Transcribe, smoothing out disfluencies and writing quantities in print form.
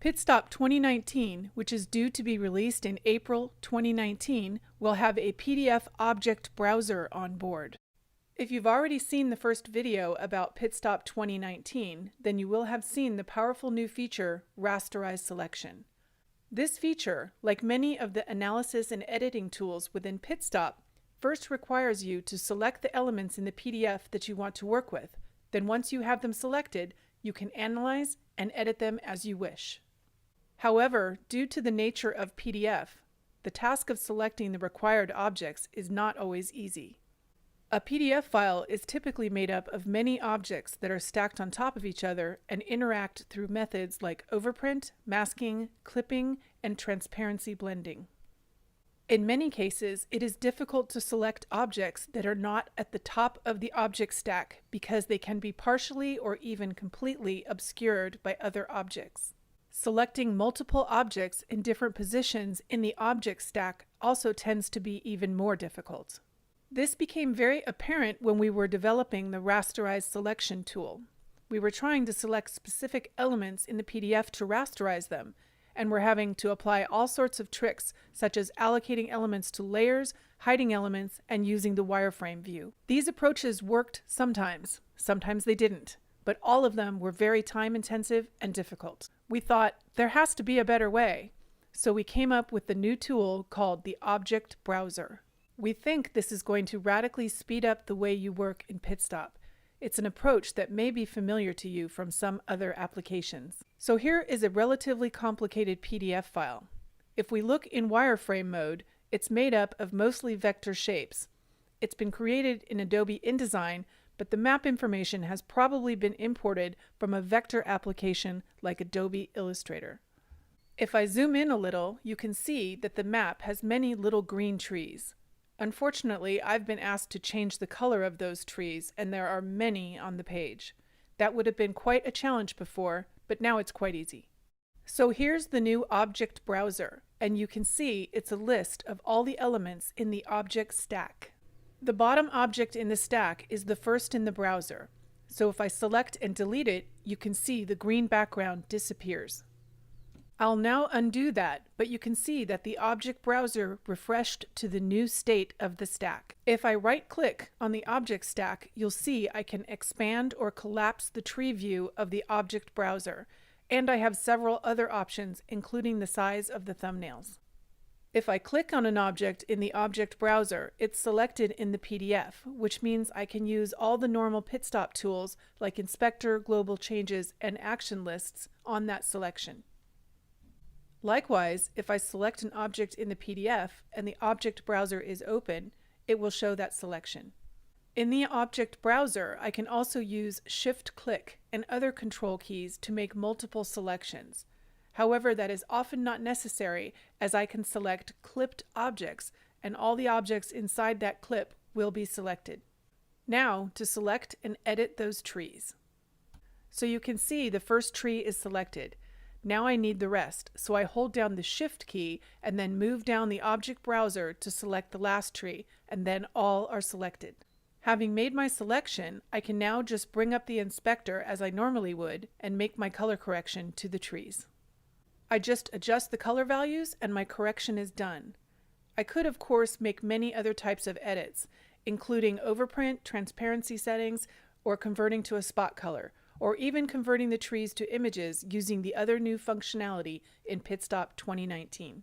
PitStop 2019, which is due to be released in April 2019, will have a PDF object browser on board. If you've already seen the first video about PitStop 2019, then you will have seen the powerful new feature, Rasterized Selection. This feature, like many of the analysis and editing tools within PitStop, first requires you to select the elements in the PDF that you want to work with. Then once you have them selected, you can analyze and edit them as you wish. However, due to the nature of PDF, the task of selecting the required objects is not always easy. A PDF file is typically made up of many objects that are stacked on top of each other and interact through methods like overprint, masking, clipping, and transparency blending. In many cases, it is difficult to select objects that are not at the top of the object stack because they can be partially or even completely obscured by other objects. Selecting multiple objects in different positions in the object stack also tends to be even more difficult. This became very apparent when we were developing the rasterized selection tool. We were trying to select specific elements in the PDF to rasterize them, and we're having to apply all sorts of tricks such as allocating elements to layers, hiding elements, and using the wireframe view. These approaches worked sometimes they didn't, but all of them were very time-intensive and difficult. We thought, there has to be a better way, so we came up with the new tool called the Object Browser. We think this is going to radically speed up the way you work in PitStop. It's an approach that may be familiar to you from some other applications. So here is a relatively complicated PDF file. If we look in wireframe mode, it's made up of mostly vector shapes. It's been created in Adobe InDesign, but the map information has probably been imported from a vector application like Adobe Illustrator. If I zoom in a little, you can see that the map has many little green trees. Unfortunately, I've been asked to change the color of those trees, and there are many on the page. That would have been quite a challenge before, but now it's quite easy. So here's the new Object Browser, and you can see it's a list of all the elements in the object stack. The bottom object in the stack is the first in the browser, so if I select and delete it, you can see the green background disappears. I'll now undo that, but you can see that the object browser refreshed to the new state of the stack. If I right-click on the object stack, you'll see I can expand or collapse the tree view of the object browser, and I have several other options, including the size of the thumbnails. If I click on an object in the object browser, it's selected in the PDF, which means I can use all the normal PitStop tools like Inspector, Global Changes, and Action Lists on that selection. Likewise, if I select an object in the PDF and the object browser is open, it will show that selection. In the object browser, I can also use Shift-click and other control keys to make multiple selections. However, that is often not necessary as I can select clipped objects and all the objects inside that clip will be selected. Now to select and edit those trees. So you can see the first tree is selected. Now I need the rest, so I hold down the Shift key and then move down the object browser to select the last tree, and then all are selected. Having made my selection, I can now just bring up the inspector as I normally would and make my color correction to the trees. I just adjust the color values and my correction is done. I could of course make many other types of edits, including overprint, transparency settings, or converting to a spot color, or even converting the trees to images using the other new functionality in PitStop 2019.